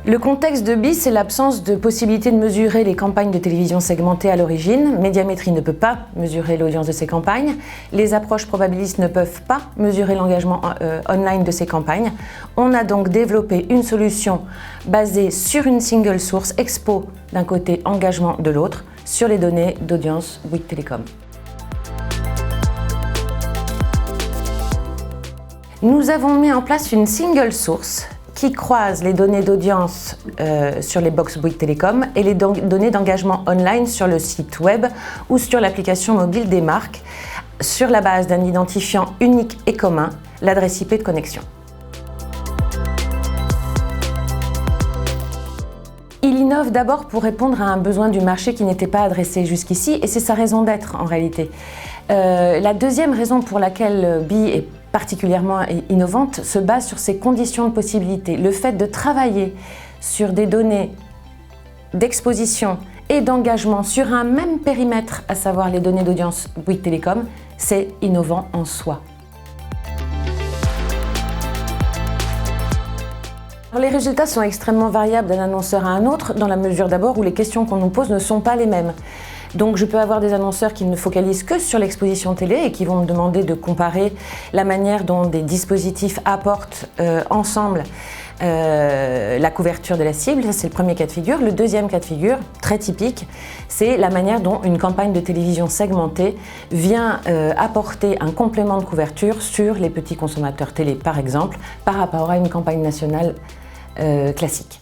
Le contexte de BI, c'est l'absence de possibilité de mesurer les campagnes de télévision segmentées à l'origine. Médiamétrie ne peut pas mesurer l'audience de ces campagnes. Les approches probabilistes ne peuvent pas mesurer l'engagement online de ces campagnes. On a donc développé une solution basée sur une single source, Expo d'un côté, engagement de l'autre, sur les données d'audience Bouygues Telecom. Nous avons mis en place une single source qui croise les données d'audience sur les box Bouygues Telecom et les données d'engagement online sur le site web ou sur l'application mobile des marques sur la base d'un identifiant unique et commun, l'adresse IP de connexion. Il innove d'abord pour répondre à un besoin du marché qui n'était pas adressé jusqu'ici et c'est sa raison d'être en réalité. La deuxième raison pour laquelle BI est particulièrement innovante se base sur ses conditions de possibilité. Le fait de travailler sur des données d'exposition et d'engagement sur un même périmètre, à savoir les données d'audience Bouygues Telecom, c'est innovant en soi. Alors, les résultats sont extrêmement variables d'un annonceur à un autre, dans la mesure d'abord où les questions qu'on nous pose ne sont pas les mêmes. Donc je peux avoir des annonceurs qui ne focalisent que sur l'exposition télé et qui vont me demander de comparer la manière dont des dispositifs apportent ensemble la couverture de la cible. Ça, c'est le premier cas de figure. Le deuxième cas de figure, très typique, c'est la manière dont une campagne de télévision segmentée vient apporter un complément de couverture sur les petits consommateurs télé, par exemple, par rapport à une campagne nationale classique.